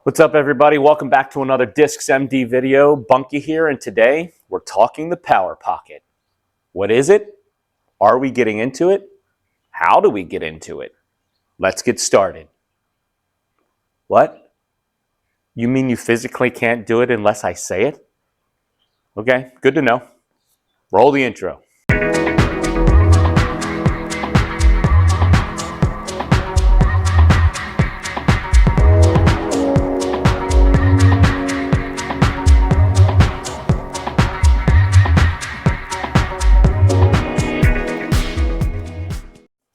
What's up, everybody? Welcome back to another Discs MD video. Bunky here, and today we're talking the Power Pocket. What is it? Are we getting into it? How do we get into it? Let's get started. What? You mean you physically can't do it unless I say it? Okay, good to know. Roll the intro.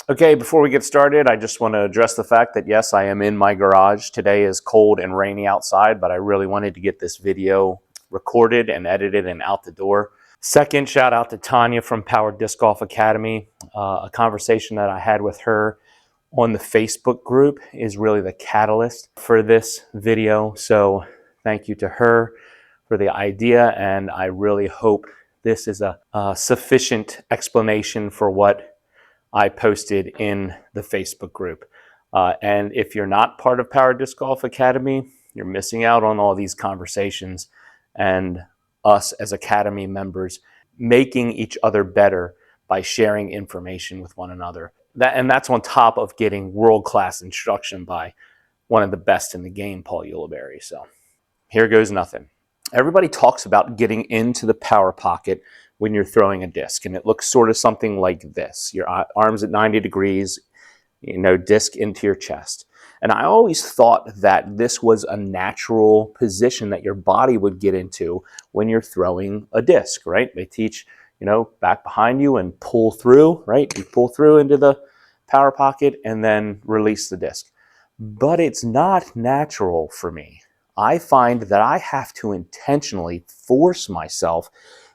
Okay, before we get started, I just want to address the fact that yes, I am in my garage. Today is cold and rainy outside, but I really wanted to get this video recorded and edited and out the door. Second, shout out to Tanya from Power Disc Golf Academy. A conversation that I had with her on the Facebook group is really the catalyst for this video. So thank you to her for the idea, and I really hope this is a sufficient explanation for what I posted in the Facebook group. And if you're not part of Power Disc Golf Academy, you're missing out on all these conversations and us as Academy members making each other better by sharing information with one another. That's on top of getting world-class instruction by one of the best in the game, Paul Ulibarri. So here goes nothing. Everybody talks about getting into the power pocket when you're throwing a disc, and it looks sort of something like this. Your arms at 90 degrees, disc into your chest. And I always thought that this was a natural position that your body would get into when you're throwing a disc, right? They teach, back behind you and pull through, right? You pull through into the power pocket and then release the disc. But it's not natural for me. I find that I have to intentionally force myself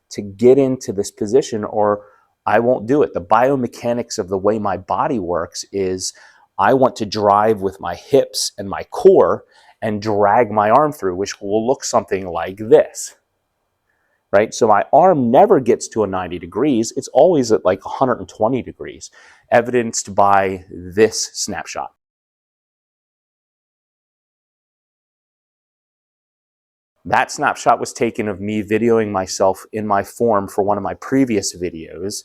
to get into this position or I won't do it. The biomechanics of the way my body works is I want to drive with my hips and my core and drag my arm through, which will look something like this, right? So my arm never gets to a 90 degrees. It's always at like 120 degrees, evidenced by this snapshot. That snapshot was taken of me videoing myself in my form for one of my previous videos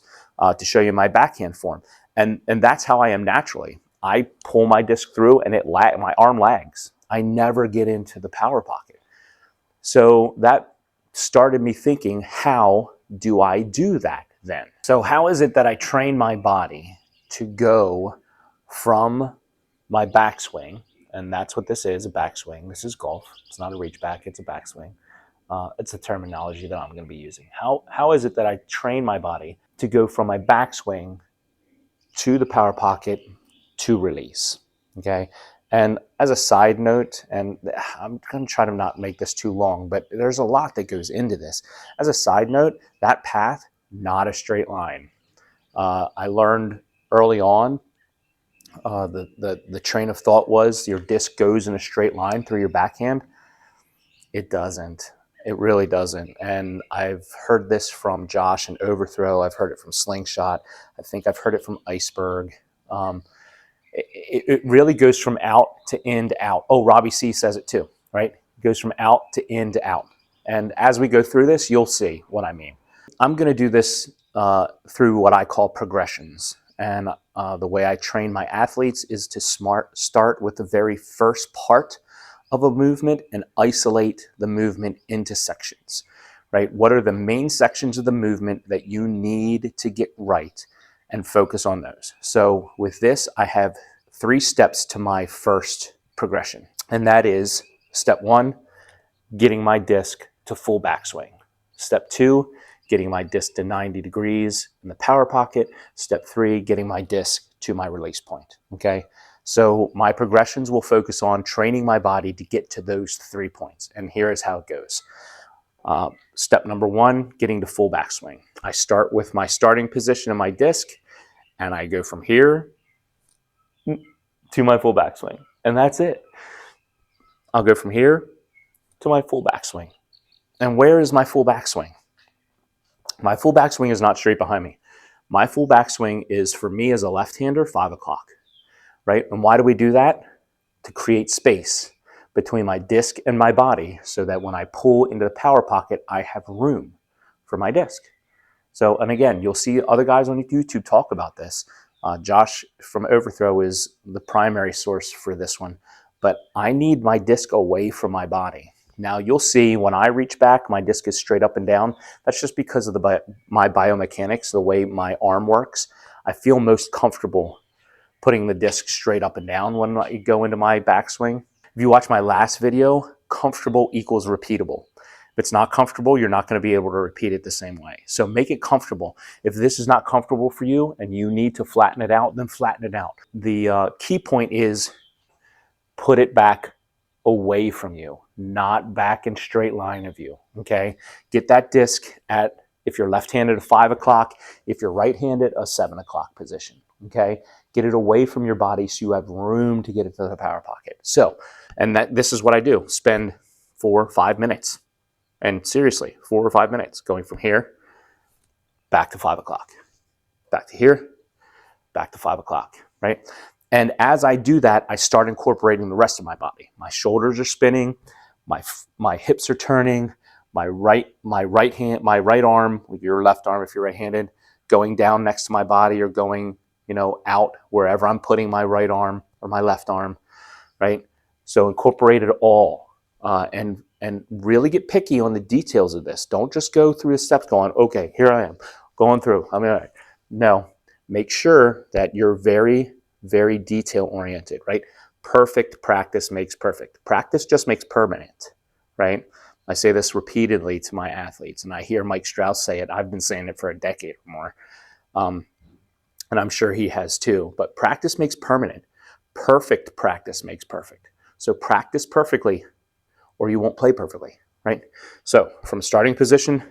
to show you my backhand form. And that's how I am naturally. I pull my disc through and my arm lags. I never get into the power pocket. So that started me thinking, how do I do that then? So how is it that I train my body to go from my backswing? And that's what this is, a backswing. This is golf. It's not a reach back, it's a backswing. It's the terminology that I'm going to be using. How is it that I train my body to go from my backswing to the power pocket to release? Okay. And as a side note, and I'm going to try to not make this too long, but there's a lot that goes into this. As a side note, that path, not a straight line. I learned early on, the train of thought was your disc goes in a straight line through your backhand. It doesn't. It really doesn't. And I've heard this from Josh and Overthrow. I've heard it from Slingshot. I think I've heard it from Iceberg. It really goes from out to in to out. Oh, Robbie C says it too, right? It goes from out to in to out. And as we go through this, you'll see what I mean. I'm going to do this through what I call progressions. And the way I train my athletes is to start with the very first part of a movement and isolate the movement into sections, right? What are the main sections of the movement that you need to get right and focus on those? So with this, I have 3 steps to my first progression. And that is step 1, getting my disc to full backswing. Step 2, getting my disc to 90 degrees in the power pocket. Step 3, getting my disc to my release point, okay? So my progressions will focus on training my body to get to those 3 points. And here is how it goes. Step number 1, getting to full backswing. I start with my starting position of my disc, and I go from here to my full backswing. And that's it. I'll go from here to my full backswing. And where is my full backswing? My full backswing is not straight behind me. My full backswing is, for me as a left-hander, 5 o'clock, right? And why do we do that? To create space between my disc and my body so that when I pull into the power pocket, I have room for my disc. So, and again, you'll see other guys on YouTube talk about this. Josh from Overthrow is the primary source for this one, but I need my disc away from my body. Now you'll see when I reach back, my disc is straight up and down. That's just because of my biomechanics, the way my arm works. I feel most comfortable putting the disc straight up and down when I go into my backswing. If you watch my last video, comfortable equals repeatable. If it's not comfortable, you're not going to be able to repeat it the same way. So make it comfortable. If this is not comfortable for you and you need to flatten it out, then flatten it out. The key point is put it back away from you, not back in straight line of you, okay? Get that disc at, if you're left-handed, a 5 o'clock. If you're right-handed, a 7 o'clock position, okay? Get it away from your body so you have room to get it to the power pocket. So, and this is what I do. Spend 4 or 5 minutes. And seriously, 4 or 5 minutes going from here back to 5 o'clock. Back to here, back to 5 o'clock, right? And as I do that, I start incorporating the rest of my body. My shoulders are spinning, my hips are turning, my right arm, with your left arm if you're right-handed, going down next to my body or going, out wherever I'm putting my right arm or my left arm, right? So incorporate it all, and really get picky on the details of this. Don't just go through the steps going, okay, here I am, going through. I mean, no, make sure that you're very, very detail oriented, right? Perfect practice makes perfect. Practice just makes permanent, right? I say this repeatedly to my athletes, and I hear Mike Strauss say it. I've been saying it for a decade or more, and I'm sure he has too. But practice makes permanent. Perfect practice makes perfect. So practice perfectly, or you won't play perfectly, right? So from starting position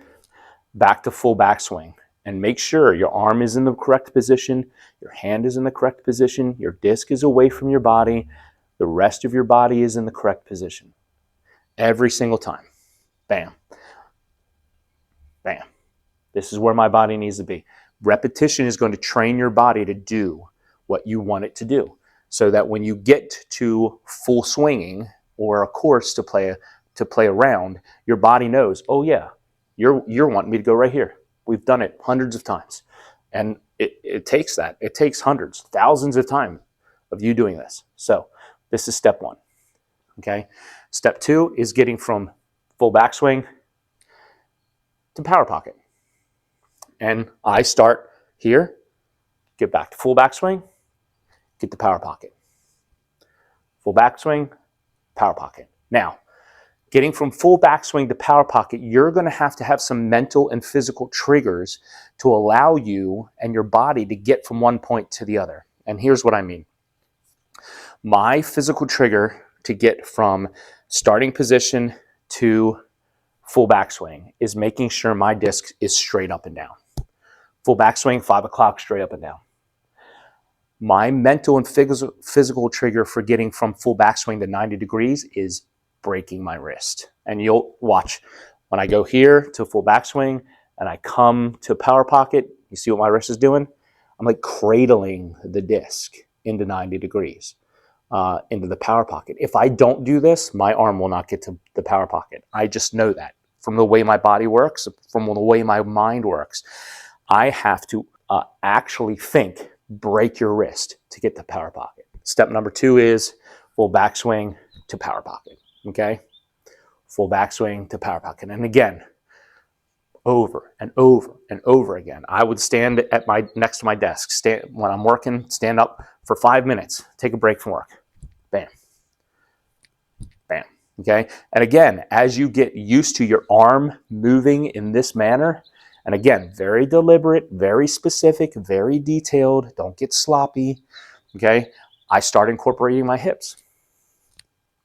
back to full backswing, and make sure your arm is in the correct position, your hand is in the correct position, your disc is away from your body, the rest of your body is in the correct position. Every single time. Bam. Bam. This is where my body needs to be. Repetition is going to train your body to do what you want it to do, so that when you get to full swinging or a course to play around, your body knows, oh yeah, you're wanting me to go right here. We've done it hundreds of times. And it takes that. It takes hundreds, thousands of times of you doing this. So this is step 1, okay? Step 2 is getting from full backswing to power pocket. And I start here, get back to full backswing, get the power pocket. Full backswing, power pocket. Now, getting from full backswing to power pocket, you're going to have some mental and physical triggers to allow you and your body to get from one point to the other. And here's what I mean. My physical trigger to get from starting position to full backswing is making sure my disc is straight up and down. Full backswing, 5 o'clock, straight up and down. My mental and physical trigger for getting from full backswing to 90 degrees is breaking my wrist. And you'll watch when I go here to full backswing and I come to power pocket, you see what my wrist is doing? I'm like cradling the disc into 90 degrees, into the power pocket. If I don't do this, my arm will not get to the power pocket. I just know that from the way my body works, from the way my mind works. I have to actually think, break your wrist to get the power pocket. Step number 2 is full backswing to power pocket, okay? Full backswing to power pocket. And again, over and over and over again. I would stand next to my desk, when I'm working, stand up for 5 minutes, take a break from work. Bam. Bam. Okay? And again, as you get used to your arm moving in this manner, and again, very deliberate, very specific, very detailed, don't get sloppy, okay? I start incorporating my hips,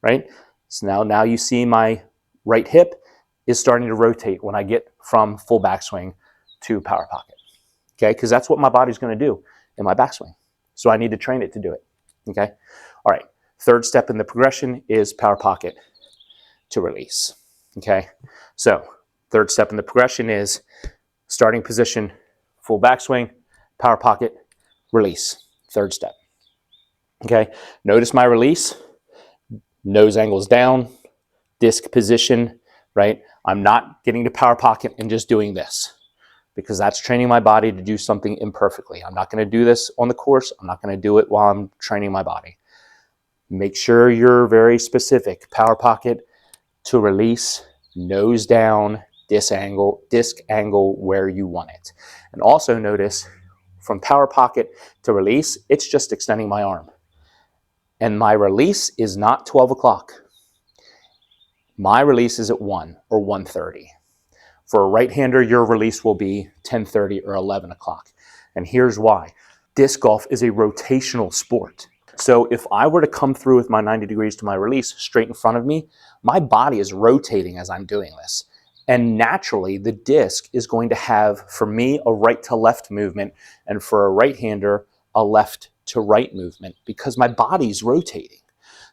right? So now you see my right hip is starting to rotate when I get from full backswing to power pocket, okay? Because that's what my body's going to do in my backswing. So I need to train it to do it, okay? All right, third step in the progression is power pocket to release, okay? So third step in the progression is starting position, full backswing, power pocket, release. Third step. Okay, notice my release. nose angles down, disc position, right? I'm not getting to power pocket and just doing this, because that's training my body to do something imperfectly. I'm not going to do this on the course. I'm not going to do it while I'm training my body. Make sure you're very specific. Power pocket to release, nose down, disc angle where you want it. And also notice from power pocket to release, it's just extending my arm. And my release is not 12 o'clock. My release is at 1 or 1:30. For a right-hander, your release will be 10:30 or 11 o'clock. And here's why. Disc golf is a rotational sport. So if I were to come through with my 90 degrees to my release straight in front of me, my body is rotating as I'm doing this. And naturally, the disc is going to have, for me, a right to left movement, and for a right-hander, a left to right movement, because my body's rotating.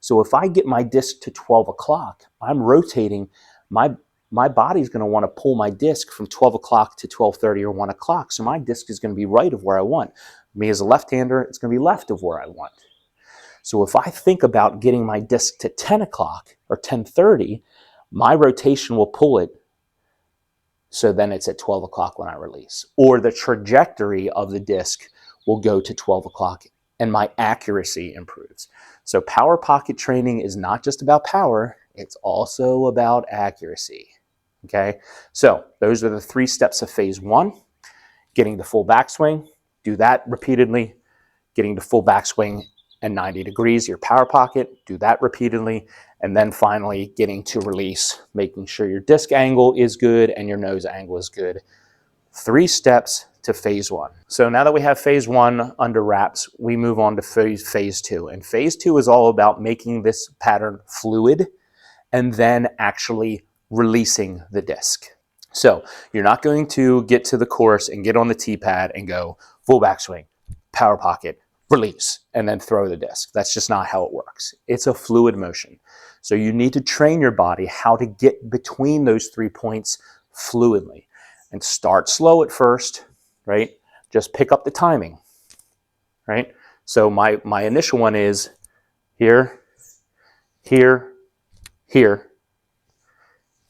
So if I get my disc to 12 o'clock, I'm rotating, my body's going to want to pull my disc from 12 o'clock to 12:30 or 1 o'clock. So my disc is going to be right of where I want. Me as a left-hander, it's going to be left of where I want. So if I think about getting my disc to 10 o'clock or 10:30, my rotation will pull it so then it's at 12 o'clock when I release. Or the trajectory of the disc will go to 12 o'clock and my accuracy improves. So power pocket training is not just about power, it's also about accuracy. Okay, so those are the 3 steps of phase 1. Getting the full backswing, do that repeatedly. Getting the full backswing and 90 degrees, your power pocket, do that repeatedly. And then finally getting to release, making sure your disc angle is good and your nose angle is good. 3 steps to phase 1. So now that we have phase 1 under wraps, we move on to phase 2. And phase 2 is all about making this pattern fluid and then actually releasing the disc. So you're not going to get to the course and get on the tee pad and go full backswing, power pocket, release, and then throw the disc. That's just not how it works. It's a fluid motion. So you need to train your body how to get between those 3 points fluidly. And start slow at first, right? Just pick up the timing, right? So my initial one is here, here, here,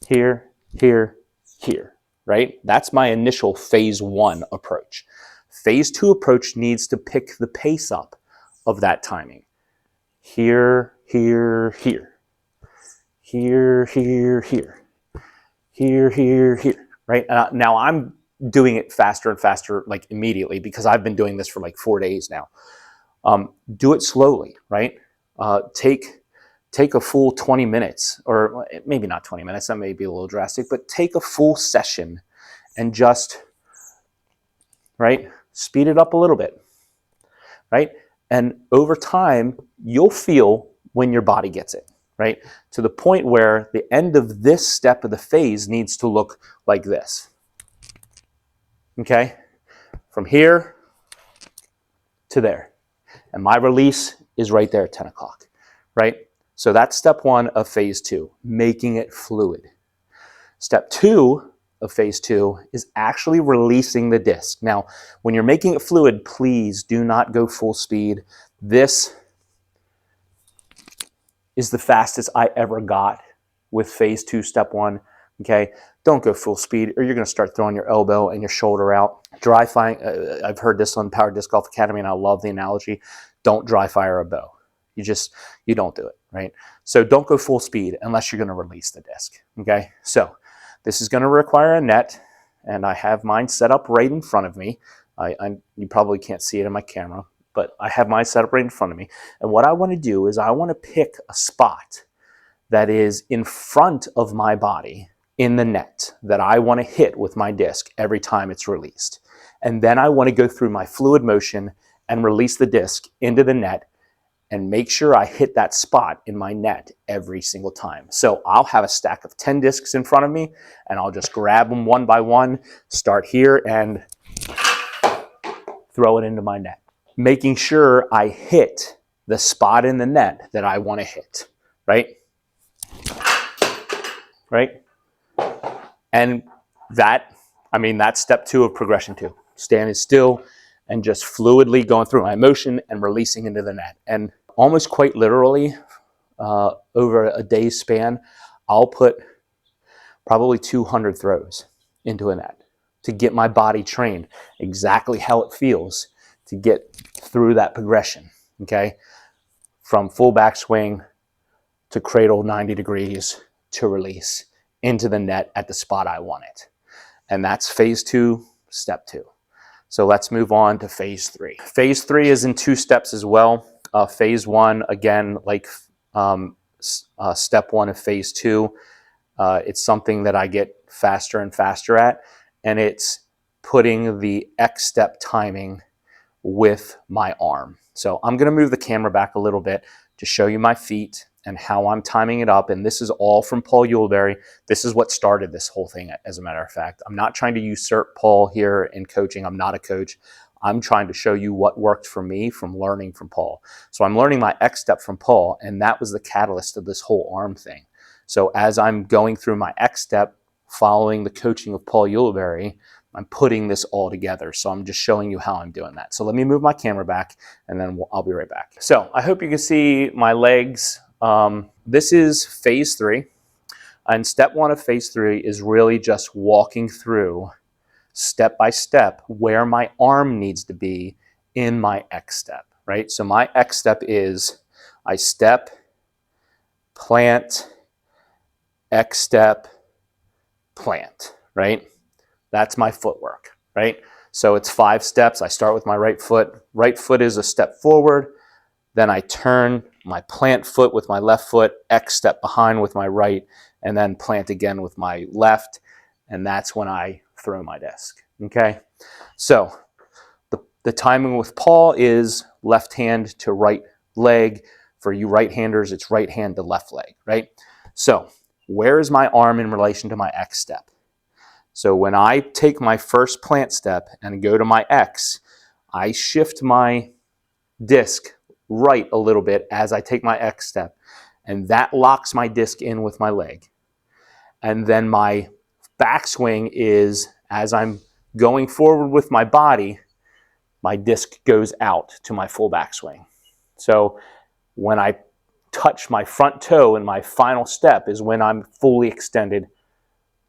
here, here, here, right? That's my initial phase 1 approach. Phase 2 approach needs to pick the pace up of that timing. Here, here, here, here, here, here, here, here, here, right? Now I'm doing it faster and faster, like immediately, because I've been doing this for like 4 days now. Do it slowly, right? Take a full 20 minutes, or maybe not 20 minutes, that may be a little drastic, but take a full session and just, right, speed it up a little bit, right? And over time, you'll feel when your body gets it, right? To the point where the end of this step of the phase needs to look like this, okay? From here to there. And my release is right there at 10 o'clock, right? So that's step 1 of phase 2, making it fluid. Step 2 of phase 2 is actually releasing the disc. Now, when you're making it fluid, please do not go full speed. This is the fastest I ever got with phase 2, step 1, okay? Don't go full speed or you're gonna start throwing your elbow and your shoulder out. Dry firing, I've heard this on Power Disc Golf Academy and I love the analogy. Don't dry fire a bow. You don't do it, right? So don't go full speed unless you're gonna release the disc, okay? So this is gonna require a net, and I have mine set up right in front of me. You probably can't see it in my camera, but I have mine set up right in front of me. And what I wanna do is I wanna pick a spot that is in front of my body in the net that I wanna hit with my disc every time it's released. And then I wanna go through my fluid motion and release the disc into the net and make sure I hit that spot in my net every single time. So I'll have a stack of 10 discs in front of me and I'll just grab them one by one, start here and throw it into my net. Making sure I hit the spot in the net that I want to hit, right? Right? And that's step 2 of progression 2. Standing still and just fluidly going through my motion and releasing into the net. And almost quite literally, over a day's span, I'll put probably 200 throws into a net to get my body trained exactly how it feels to get through that progression, okay? From full backswing to cradle 90 degrees to release into the net at the spot I want it. And that's phase 2, step 2. So let's move on to phase 3. Phase 3 is in 2 steps as well. Phase 1, again, like step 1 of phase 2, it's something that I get faster and faster at, and it's putting the X step timing with my arm. So I'm going to move the camera back a little bit to show you my feet and how I'm timing it up. And this is all from Paul Uleberry. This is what started this whole thing, as a matter of fact. I'm not trying to usurp Paul here in coaching. I'm not a coach. I'm trying to show you what worked for me from learning from Paul. So I'm learning my X step from Paul, and that was the catalyst of this whole arm thing. So as I'm going through my X step, following the coaching of Paul Uleberry, I'm putting this all together. So I'm just showing you how I'm doing that. So let me move my camera back, and then I'll be right back. So I hope you can see my legs. This is phase 3. And step 1 of phase 3 is really just walking through step by step where my arm needs to be in my X step, right? So my X step is I step, plant, X step, plant, right? That's my footwork, right? So it's 5 steps. I start with my right foot. Right foot is a step forward. Then I turn my plant foot with my left foot, X step behind with my right, and then plant again with my left. And that's when I throw my disc, okay? So the timing with Paul is left hand to right leg. For you right-handers, it's right hand to left leg, right? So where is my arm in relation to my X step? So when I take my first plant step and go to my X, I shift my disc right a little bit as I take my X step, and that locks my disc in with my leg. And then my backswing is, as I'm going forward with my body, my disc goes out to my full backswing. So when I touch my front toe in my final step is when I'm fully extended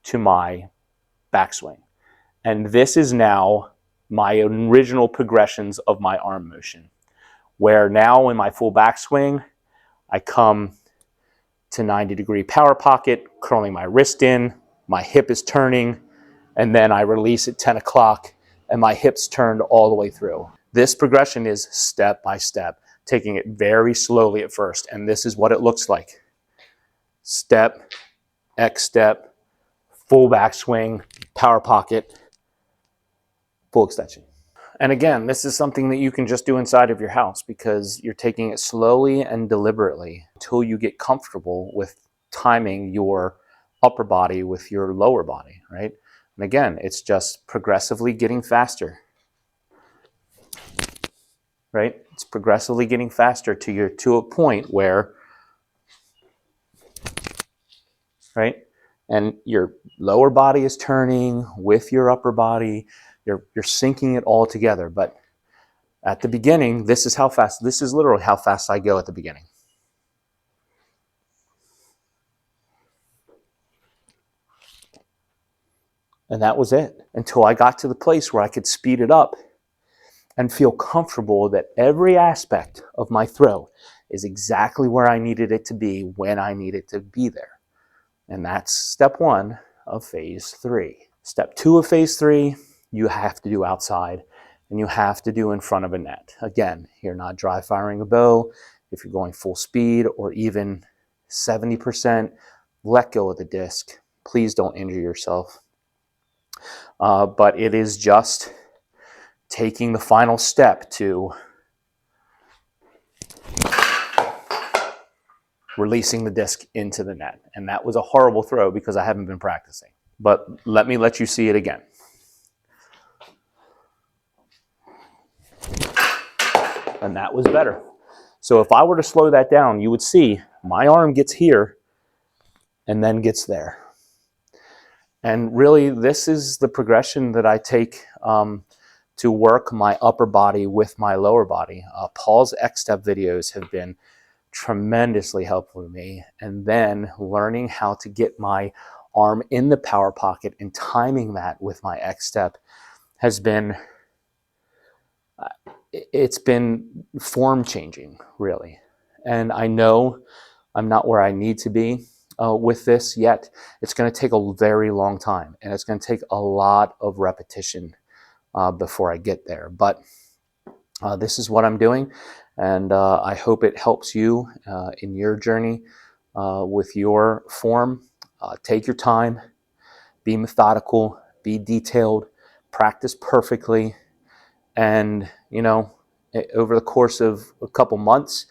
to my backswing. And this is now my original progressions of my arm motion, where now in my full backswing, I come to 90-degree power pocket, curling my wrist in, my hip is turning, and then I release at 10 o'clock, and my hips turned all the way through. This progression is step by step, taking it very slowly at first, and this is what it looks like. Step, X step, full backswing, power pocket, full extension. And again, this is something that you can just do inside of your house because you're taking it slowly and deliberately until you get comfortable with timing your upper body with your lower body, right? And again, it's just progressively getting faster, right? It's progressively getting faster to a point where, right? And your lower body is turning with your upper body. You're syncing it all together. But at the beginning, this is how fast, this is literally how fast I go at the beginning. And that was it until I got to the place where I could speed it up and feel comfortable that every aspect of my throw is exactly where I needed it to be when I needed to be there. And that's step 1 of phase 3. Step 2 of phase 3, you have to do outside, and you have to do in front of a net. Again, you're not dry firing a bow. If you're going full speed or even 70%, let go of the disc. Please don't injure yourself. But it is just taking the final step to releasing the disc into the net. And that was a horrible throw because I haven't been practicing. But let me let you see it again. And that was better. So if I were to slow that down, you would see my arm gets here and then gets there. And really, this is the progression that I take to work my upper body with my lower body. Paul's X-Step videos have been tremendously helpful to me. And then learning how to get my arm in the power pocket and timing that with my X step has been, it's been form changing, really. And I know I'm not where I need to be with this yet. It's going to take a very long time, and it's going to take a lot of repetition before I get there. But this is what I'm doing, and I hope it helps you in your journey with your form. Take your time, be methodical, be detailed, practice perfectly, and over the course of a couple months,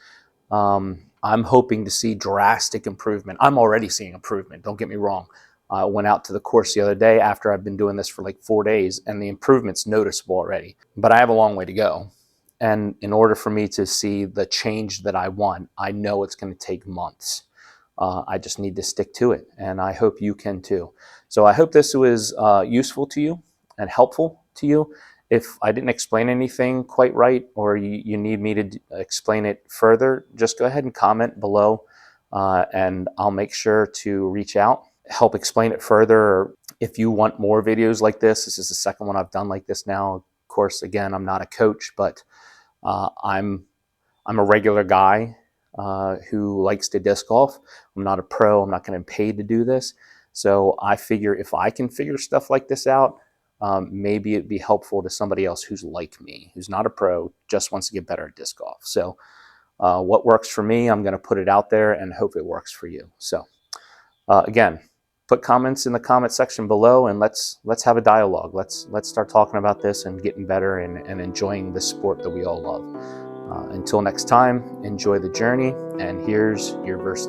I'm hoping to see drastic improvement. I'm already seeing improvement, don't get me wrong. I went out to the course the other day after I've been doing this for like 4 days, and the improvement's noticeable already. But I have a long way to go. And in order for me to see the change that I want, I know it's going to take months. I just need to stick to it, and I hope you can too. So I hope this was useful to you and helpful to you. If I didn't explain anything quite right, or you need me to explain it further, just go ahead and comment below, and I'll make sure to reach out, help explain it further. Or if you want more videos like this is the second one I've done like this now. Of course, again, I'm not a coach, but I'm a regular guy who likes to disc golf. I'm not a pro. I'm not getting paid to do this. So I figure if I can figure stuff like this out, maybe it'd be helpful to somebody else who's like me, who's not a pro, just wants to get better at disc golf. So what works for me, I'm going to put it out there and hope it works for you. So again, put comments in the comment section below, and let's have a dialogue. Let's start talking about this and getting better and enjoying the sport that we all love. Until next time, enjoy the journey, and here's your verse.